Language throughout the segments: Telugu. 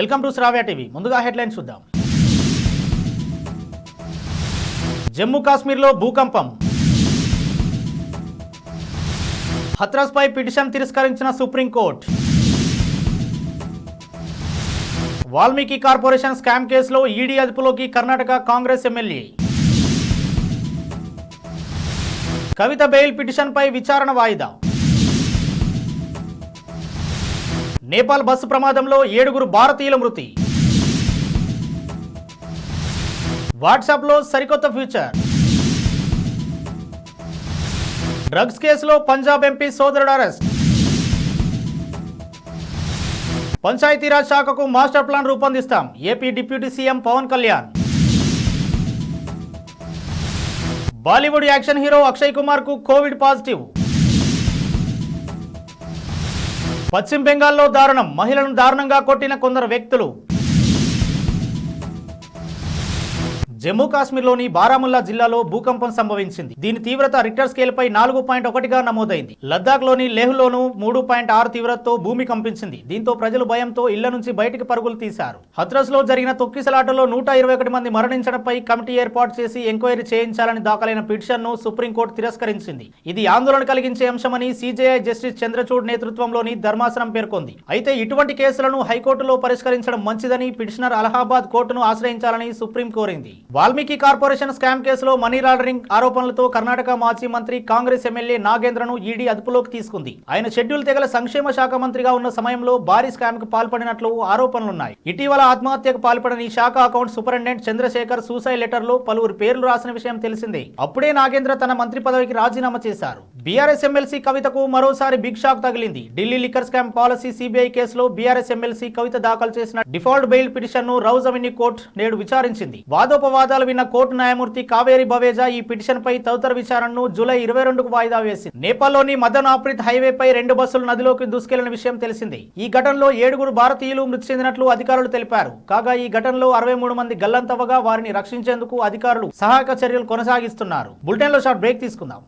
Welcome to Shravya TV. ముందుగా హెడ్లైన్స్ చూద్దాం. జమ్మూ కాశ్మీర్లో భూకంపం. హత్రాస్పై పిటిషన్ తిరస్కరించిన సుప్రీంకోర్టు. వాల్మీకి కార్పొరేషన్ స్కామ్ కేసులో ఈడీ అదుపులోకి కర్ణాటక కాంగ్రెస్ ఎమ్మెల్యే. కవిత బెయిల్ పిటిషన్పై విచారణ వాయిదా. నేపాల్ బస్సు ప్రమాదంలో 7 భారతీయుల మృతి. వాట్సాప్లో సరికొత్త ఫీచర్. డ్రగ్స్ కేసులో పంజాబ్ ఎంపీ సోదరుడు అరెస్ట్. పంచాయతీరాజ్ శాఖకు మాస్టర్ ప్లాన్ రూపొందిస్తాం. AP deputy CM Pawan Kalyan. Bollywood action hero Akshay Kumar కు కోవిడ్ పాజిటివ్. పశ్చిమ బెంగాల్లో దారుణం. మహిళను దారుణంగా కొట్టిన కొందరు వ్యక్తులు. జమ్మూ కాశ్మీర్లోని బారాముల్లా జిల్లాలో భూకంపం సంభవించింది. దీని తీవ్రత రిక్టర్ స్కేల్పై 4.1గా నమోదైంది. లద్దాఖ్లోని లేహ్లోనూ 3.6 తీవ్రతతో భూమి కంపించింది. దీంతో ప్రజలు భయంతో ఇళ్ల నుంచి బయటికి పరుగులు తీశారు. హత్రస్లో జరిగిన తొక్కిసలాటలో 121 మంది మరణించడంపై కమిటీ ఏర్పాటు చేసి ఎంక్వైరీ చేయించాలని దాఖలైన పిటిషన్ను సుప్రీంకోర్టు తిరస్కరించింది. ఇది ఆందోళన కలిగించే అంశమని సీజేఐ జస్టిస్ చంద్రచూడ్ నేతృత్వంలోని ధర్మాసనం పేర్కొంది. అయితే ఇటువంటి కేసులను హైకోర్టులో పరిష్కరించడం మంచిదని పిటిషనర్ అలహాబాద్ కోర్టును ఆశ్రయించాలని సుప్రీం కోరింది. వాల్మీకి కార్పొరేషన్ స్కామ్ కేసులో మనీ లాండరింగ్ ఆరోపణలతో కర్ణాటక మాజీ మంత్రి కాంగ్రెస్ ఎమ్మెల్యే నాగేంద్రను ఈడీ అదుపులోకి తీసుకుంది. ఆయన షెడ్యూల్ తెగల సంక్షేమ శాఖ మంత్రిగా ఉన్న సమయంలో భారీ స్కామ్ కు పాల్పడినట్లు ఆరోపణలున్నాయి. ఇటీవల ఆత్మహత్యకు పాల్పడిన ఈ శాఖ account superintendent Chandrashekar suicide letter లో పలువురు పేర్లు రాసిన విషయం తెలిసిందే. అప్పుడే నాగేంద్ర తన మంత్రి పదవికి రాజీనామా చేశారు. బీఆర్ఎస్ ఎమ్మెల్సీ కవితకు మరోసారి బిగ్ షాక్ తగిలింది. Delhi liquor scam policy CBI కేసులో బీఆర్ఎస్ ఎమ్మెల్సీ కవిత దాఖలు చేసిన డిఫాల్ట్ బెయిల్ పిటిషన్ ను రౌజ్ అవెన్యూ కోర్టు నేడు విచారించింది. వాదోపవాదాలు విన్న కోర్టు న్యాయమూర్తి కావేరి బవేజా ఈ పిటిషన్ పై తదుపరి విచారణను జూలై 22కు వాయిదా వేసింది. నేపాల్లోని మదన్ ఆప్రిత్ హైవేపై 2 బస్సులు నదిలోకి దూసుకెళ్లిన విషయం తెలిసిందే. ఈ ఘటనలో 7 భారతీయులు మృతి చెందినట్లు అధికారులు తెలిపారు. కాగా ఈ ఘటనలో 63 మంది గల్లంతవగా వారిని రక్షించేందుకు అధికారులు సహాయక చర్యలు కొనసాగిస్తున్నారు. బులెటిన్ లో షార్ట్ బ్రేక్ తీసుకుందాం.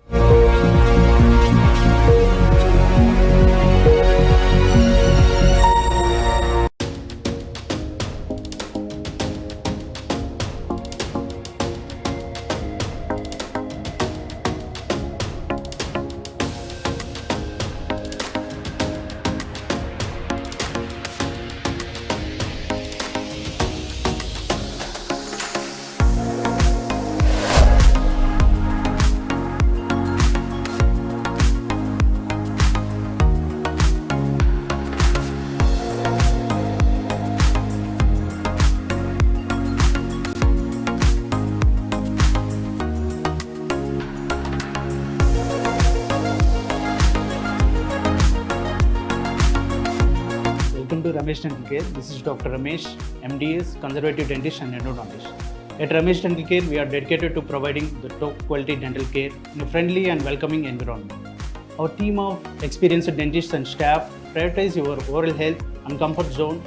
Welcome to Ramesh Dental Care. This is Dr. Ramesh, MDS, Conservative Dentist and Endodontist. At Ramesh Dental Care, we are dedicated to providing the top quality dental care in a friendly and welcoming environment. Our team of experienced dentists and staff prioritize your oral health and comfort zone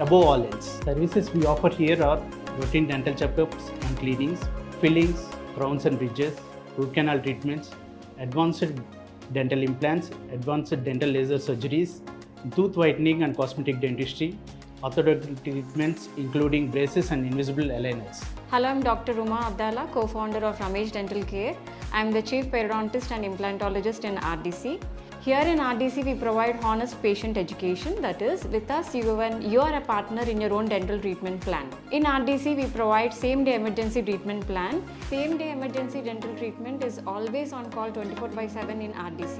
above all else. Services we offer here are routine dental checkups and cleanings, fillings, crowns and bridges, root canal treatments, advanced dental implants, advanced dental laser surgeries, tooth whitening and cosmetic dentistry, orthodontic treatments including braces and invisible aligners. Hello, I'm Dr. Uma Abdallah, co-founder of Ramesh Dental Care. I'm the chief periodontist and implantologist in RDC. Here in RDC, we provide honest patient education. That is, with us, you are a partner in your own dental treatment plan. In RDC, we provide same-day emergency treatment plan. Same-day emergency dental treatment is always on call 24/7 in RDC.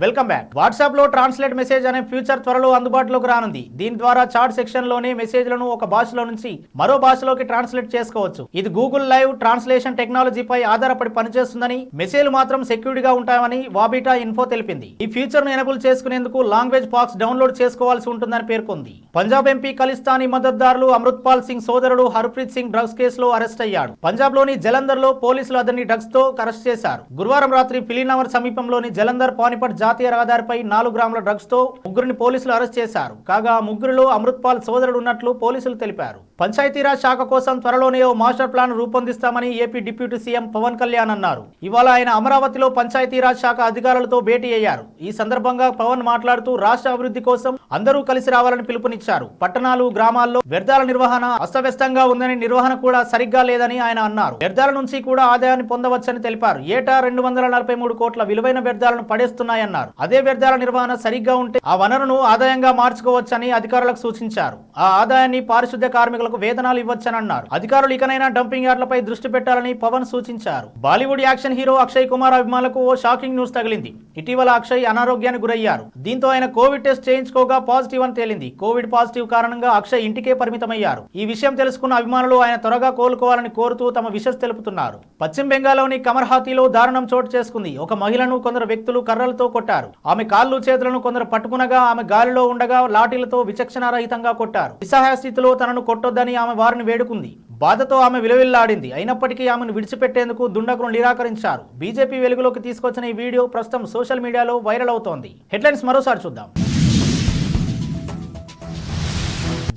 Welcome back. WhatsApp లో ట్రాన్స్లేట్ మెసేజ్ అనే ఫీచర్ త్వరలో అందుబాటులోకి రానుంది. దీని ద్వారా చాట్ సెక్షన్ లోనే మెసేజ్లను ఒక భాషలో నుంచి మరో భాషలోకి ట్రాన్స్లేట్ చేసుకోవచ్చు. ఇది గూగుల్ లైవ్ ట్రాన్స్లేషన్ టెక్నాలజీపై ఆధారపడి పనిచేస్తుందని, మెసేజ్లు మాత్రం సెక్యూర్డ్గా ఉంటాయని వాబిటా ఇన్ఫో తెలిపింది. ఈ ఫీచర్ ను ఎనేబుల్ చేసుకునేందుకు లాంగ్వేజ్ బాక్స్ డౌన్లోడ్ చేసుకోవాల్సి ఉంటుందని పేర్కొంది. పంజాబ్ ఎంపీ ఖలిస్తానీ మద్దతుదారులు అమృత్పాల్ సింగ్ సోదరుడు హర్ప్రీత్ సింగ్ డ్రగ్స్ కేసులో అరెస్ట్ అయ్యాడు. పంజాబ్ లోని జలంధర్ లో పోలీసులు అతన్ని డ్రగ్స్ తో అరెస్ట్ చేశారు. గురువారం రాత్రి ఫిలీనగర్ సమీపంలోని జలంధర్ పానిపట్ జాతీయ రహదారిపై 4 గ్రాముల డ్రగ్స్ తో ముగ్గురిని పోలీసులు అరెస్ట్ చేశారు. కాగా ముగ్గురిలో అమృత్పాల్ సోదరుడు ఉన్నట్లు పోలీసులు తెలిపారు. పంచాయతీరాజ్ శాఖ కోసం త్వరలోనే ఓ మాస్టర్ ప్లాన్ రూపొందిస్తామని AP deputy CM Pawan Kalyan అన్నారు. ఇవాళ ఆయన అమరావతిలో పంచాయతీరాజ్ శాఖ అధికారులతో భేటీ అయ్యారు. ఈ సందర్భంగా పవన్ మాట్లాడుతూ రాష్ట్ర అభివృద్ధి కోసం అందరూ కలిసి రావాలని పిలుపునిచ్చారు. పట్టణాలు, గ్రామాల్లో వ్యర్థాల నిర్వహణ అస్తవ్యస్తంగా ఉందని, నిర్వహణ కూడా సరిగ్గా లేదని ఆయన అన్నారు. వ్యర్థాల నుంచి కూడా ఆదాయాన్ని పొందవచ్చని తెలిపారు. ఏటా 243 కోట్ల విలువైన వ్యర్థాలను పడేస్తున్నాయన్నారు. అదే వ్యర్థాల నిర్వహణ సరిగ్గా ఉంటే ఆ వనరును ఆదాయంగా మార్చుకోవచ్చని అధికారులకు సూచించారు. ఆ ఆదాయాన్ని పారిశుద్ధ్య కార్మికులకు వేతనాలు ఇవ్వచ్చని అన్నారు. అధికారులు ఇకనైనా డంపింగ్ యార్డ్లపై దృష్టి పెట్టాలని పవన్ సూచించారు. బాలీవుడ్ యాక్షన్ హీరో అక్షయ్ కుమార్ అభిమానులకు ఓ షాకింగ్ న్యూస్ తగిలింది. ఇటీవల అక్షయ్ అనారోగ్యానికి గురయ్యారు. దీంతో ఆయన కోవిడ్ టెస్ట్ చేయించుకోగా పాజిటివ్ అని తేలింది. కోవిడ్ పాజిటివ్ కారణంగా అక్షయ్ ఇంటికే పరిమితమయ్యారు. ఈ విషయం తెలుసుకున్న అభిమానులు ఆయన త్వరగా కోలుకోవాలని కోరుతూ తమ విషెస్ తెలుపుతున్నారు. పశ్చిమ బెంగాల్లోని కమర్హాతీలో దారుణం చోటు చేసుకుంది. ఒక మహిళను కొందరు వ్యక్తులు కర్రలతో కొట్టారు. ఆమె కాళ్ళు చేతులను కొందరు పట్టుకునగా ఆమె గాలిలో ఉండగా లాఠీలతో విచక్షణారహితంగా కొట్టారు. నిస్సహాయ స్థితిలో తనను కొట్టొద్దని ఆమె వారిని వేడుకుంది. బాధతో ఆమె విలవిల్లాడింది. అయినప్పటికీ ఆమెను విడిచిపెట్టేందుకు దుండగులు నిరాకరించారు. బీజేపీ వెలుగులోకి తీసుకొచ్చిన ఈ వీడియో ప్రస్తుతం సోషల్ మీడియాలో వైరల్ అవుతోంది. హెడ్లైన్స్ మరోసారి చూద్దాం.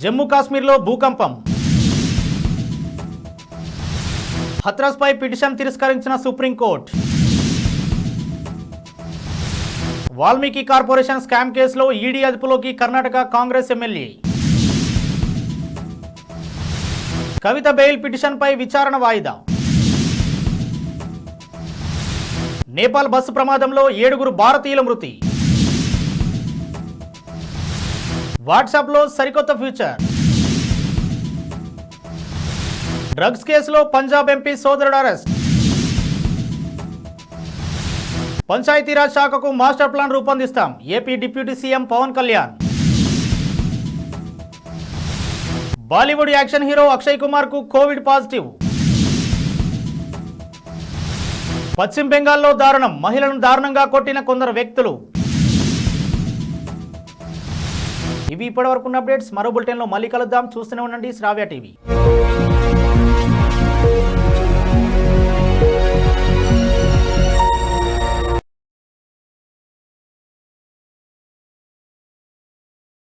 జమ్మూ కాశ్మీర్లో భూకంపం. హత్రాస్ పై పిటిషన్ తిరస్కరించిన సుప్రీంకోర్టు. వాల్మీకి కార్పొరేషన్ స్కామ్ కేసులో ఈడీ అదుపులోకి కర్ణాటక కాంగ్రెస్ ఎమ్మెల్యే. కవిత బెయిల్ పిటిషన్పై విచారణ వాయిదా. నేపాల్ బస్సు ప్రమాదంలో 7 భారతీయుల మృతి. వాట్సాప్లో సరికొత్త ఫ్యూచర్. డ్రగ్స్ కేసులో పంజాబ్ ఎంపీ సోదరుడు అరెస్ట్. పంచాయతీరాజ్ శాఖకు మాస్టర్ ప్లాన్ రూపొందిస్తాం. AP deputy CM Pawan Kalyan. Bollywood action hero Akshay Kumar కు కోవిడ్ పాజిటివ్. పశ్చిమ బెంగాల్లో దారుణం. మహిళను దారుణంగా కొట్టిన కొందరు వ్యక్తులు. ఇవి ఇప్పటివరకు ఉన్న అప్డేట్స్. మరో బులెటిన్లో మళ్ళీ కలుద్దాం. చూస్తూనే ఉండండి శ్రావ్య టీవీ.